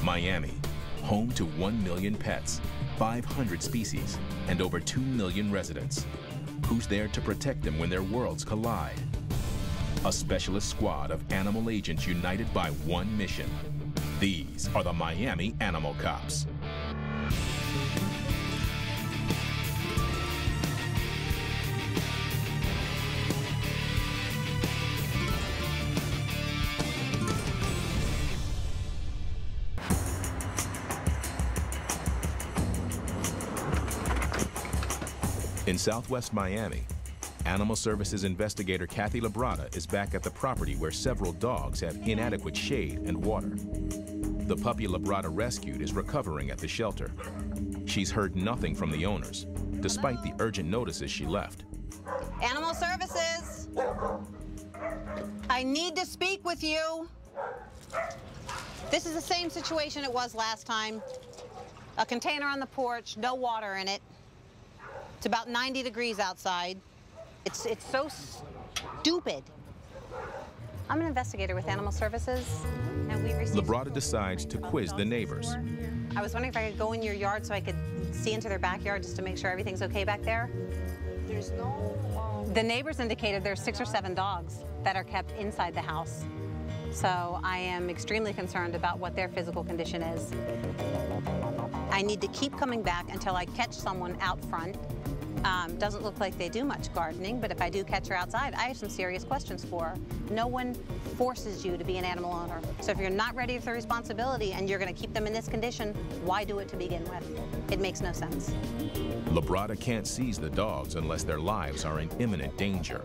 Miami, home to 1 million pets, 500 species, and over 2 million residents. Who's there to protect them when their worlds collide? A specialist squad of animal agents united by one mission. These are the Miami Animal Cops. In Southwest Miami, Animal Services investigator Kathy Labrada is back at the property where several dogs have inadequate shade and water. The puppy Labrada rescued is recovering at the shelter. She's heard nothing from the owners, despite the urgent notices she left. Animal Services! I need to speak with you. This is the same situation it was last time. A container on the porch, no water in it. It's about 90 degrees outside. It's so stupid. I'm an investigator with Animal Services, and we received... Labrada decides to quiz the neighbors. I was wondering if I could go in your yard so I could see into their backyard just to make sure everything's okay back there. There's no... The neighbors indicated there's 6 or 7 dogs that are kept inside the house. So I am extremely concerned about what their physical condition is. I need to keep coming back until I catch someone out front. Doesn't look like they do much gardening, but if I do catch her outside, I have some serious questions for her. No one forces you to be an animal owner. So if you're not ready for the responsibility and you're going to keep them in this condition, why do it to begin with? It makes no sense. Labrada can't seize the dogs unless their lives are in imminent danger.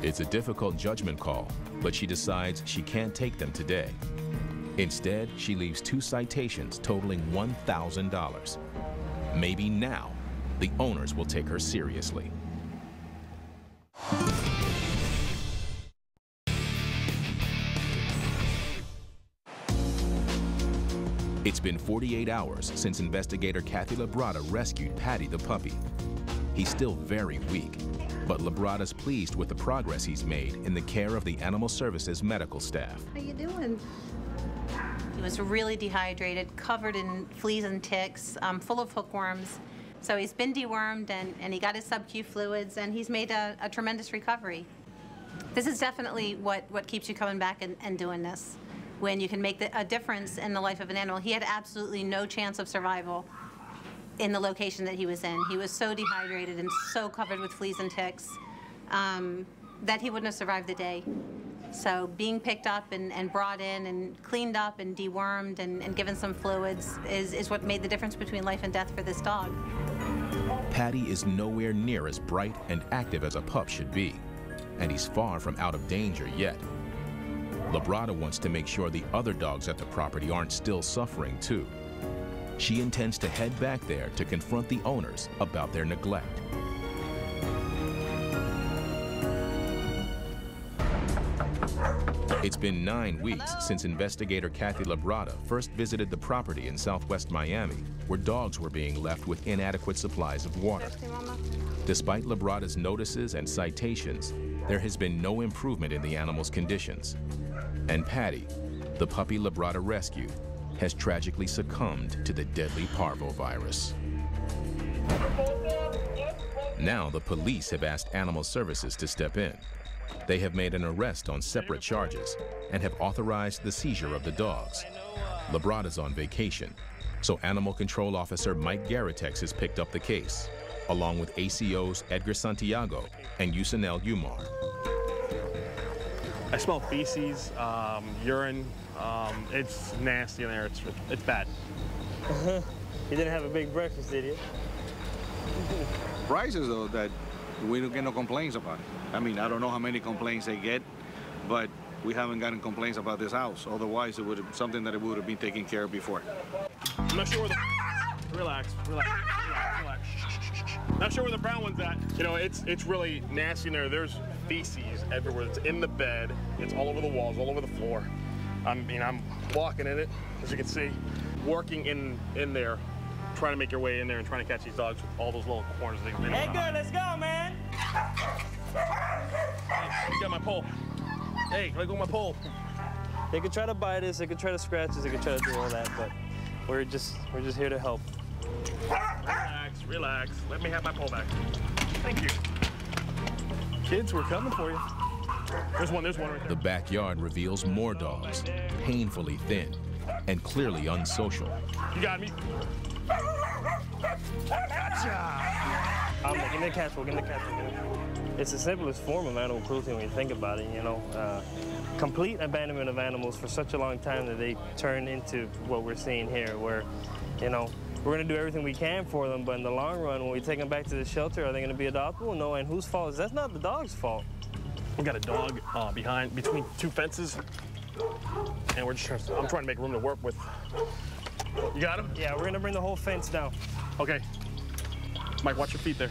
It's a difficult judgment call, but she decides she can't take them today. Instead, she leaves 2 citations totaling $1,000. Maybe now, the owners will take her seriously. It's been 48 hours since investigator Kathy Labrada rescued Patty the puppy. He's still very weak, but Labrada's pleased with the progress he's made in the care of the Animal Services medical staff. How you doing? He was really dehydrated, covered in fleas and ticks, full of hookworms. So he's been dewormed, and he got his sub-Q fluids, and he's made a tremendous recovery. This is definitely what keeps you coming back and doing this, when you can make a difference in the life of an animal. He had absolutely no chance of survival in the location that he was in. He was so dehydrated and so covered with fleas and ticks that he wouldn't have survived the day. So being picked up and brought in and cleaned up and dewormed and given some fluids is what made the difference between life and death for this dog. Patty is nowhere near as bright and active as a pup should be, and he's far from out of danger yet. Labrada wants to make sure the other dogs at the property aren't still suffering too. She intends to head back there to confront the owners about their neglect. It's been 9 weeks since investigator Kathy Labrada first visited the property in Southwest Miami, where dogs were being left with inadequate supplies of water. Despite Labrada's notices and citations, there has been no improvement in the animal's conditions. And Patty, the puppy Labrada rescued, has tragically succumbed to the deadly parvovirus. Now the police have asked Animal Services to step in. They have made an arrest on separate charges and have authorized the seizure of the dogs. Labrada's on vacation, so Animal Control Officer Mike Garritex has picked up the case, along with ACOs Edgar Santiago and Yusinel Umar. I smell feces, urine. It's nasty in there. It's bad. You didn't have a big breakfast, did you? Prices, though, that we don't get no complaints about it. I mean, I don't know how many complaints they get, but we haven't gotten complaints about this house. Otherwise, it would have something that it would have been taken care of before. I'm not sure where the... Relax. Not sure where the brown one's at. You know, it's really nasty in there. There's feces everywhere. It's in the bed. It's all over the walls, all over the floor. I'm walking in it, as you can see, working in there, trying to make your way in there and trying to catch these dogs with all those little corners. Hey, good, let's go, man. Hey, you got my pole. Hey, let go of my pole. They could try to bite us, they could try to scratch us, they could try to do all that, but we're just here to help. Relax, relax. Let me have my pole back. Thank you. Kids, we're coming for you. There's one right there. The backyard reveals more dogs, painfully thin and clearly unsocial. You got me. Give me the catch pole, give me the catch pole. It's the simplest form of animal cruelty when you think about it, you know. Complete abandonment of animals for such a long time that they turn into what we're seeing here, where, you know, we're going to do everything we can for them, but in the long run, when we take them back to the shelter, are they going to be adoptable? No, and whose fault is that? That's not the dog's fault. We got a dog between two fences, and I'm trying to make room to work with. You got him? Yeah, we're going to bring the whole fence down. Okay. Mike, watch your feet there.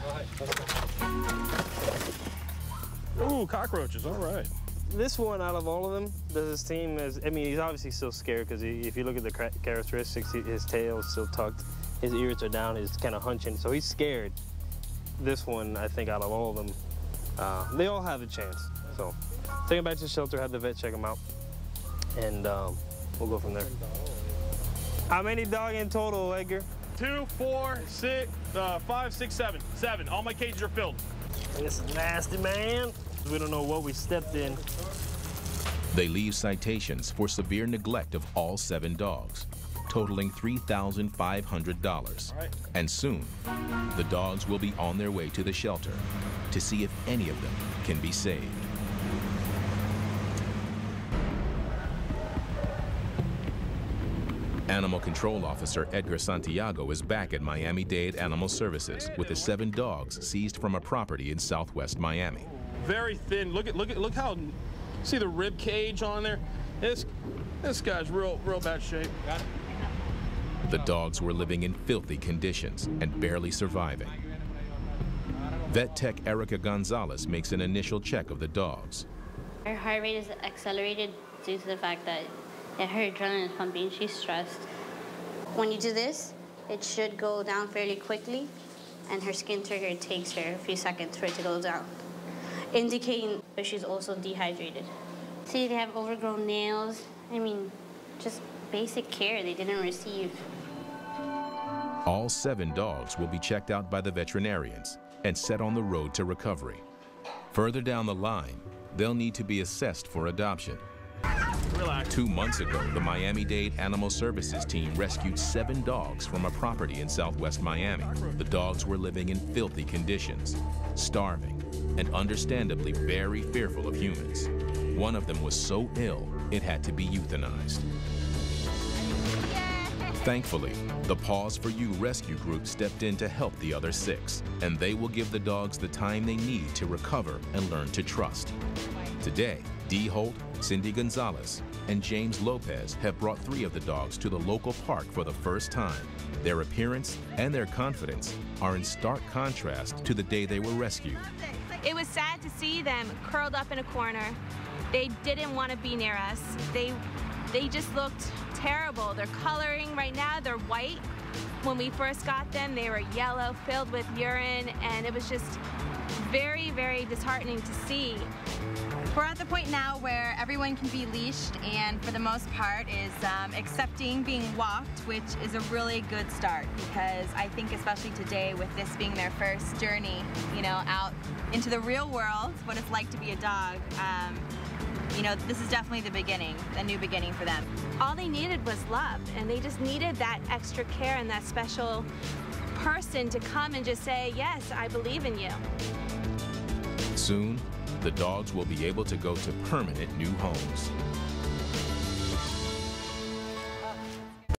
Ooh, cockroaches, all right. This one, out of all of them, does his team I mean, he's obviously still scared because if you look at the characteristics, his tail is still tucked, his ears are down, he's kind of hunching, so he's scared. This one, I think, out of all of them, they all have a chance. So take him back to the shelter, have the vet check him out, and we'll go from there. How many dog in total, Edgar? 2, 4, 6, 5, 6, 7. 7. All my cages are filled. This is nasty, man. We don't know what we stepped in. They leave citations for severe neglect of all 7 dogs, totaling $3,500. Right. And soon, the dogs will be on their way to the shelter to see if any of them can be saved. Animal Control Officer Edgar Santiago is back at Miami-Dade Animal Services with the 7 dogs seized from a property in Southwest Miami. Very thin. Look how, see the rib cage on there? This guy's real bad shape. Got it? The dogs were living in filthy conditions and barely surviving. Vet tech Erica Gonzalez makes an initial check of the dogs. Her heart rate is accelerated due to the fact that her adrenaline is pumping. She's stressed. When you do this, it should go down fairly quickly, and her skin trigger takes her a few seconds for it to go down, indicating that she's also dehydrated. See, they have overgrown nails. I mean, just basic care they didn't receive. All 7 dogs will be checked out by the veterinarians and set on the road to recovery. Further down the line, they'll need to be assessed for adoption. Relax. 2 months ago, the Miami-Dade Animal Services team rescued 7 dogs from a property in Southwest Miami. The dogs were living in filthy conditions, starving, and understandably very fearful of humans. One of them was so ill, it had to be euthanized. Thankfully, the Paws for You rescue group stepped in to help the other 6, and they will give the dogs the time they need to recover and learn to trust. Today, Dee Holt, Cindy Gonzalez, and James Lopez have brought 3 of the dogs to the local park for the first time. Their appearance and their confidence are in stark contrast to the day they were rescued. It was sad to see them curled up in a corner. They didn't want to be near us. They just looked terrible. Their coloring right now, they're white. When we first got them, they were yellow, filled with urine, and it was just very, very disheartening to see. We're at the point now where everyone can be leashed and for the most part is accepting being walked, which is a really good start because I think especially today with this being their first journey, you know, out into the real world, what it's like to be a dog, you know, this is definitely the beginning, a new beginning for them. All they needed was love, and they just needed that extra care and that special person to come and just say, yes, I believe in you. Soon, the dogs will be able to go to permanent new homes.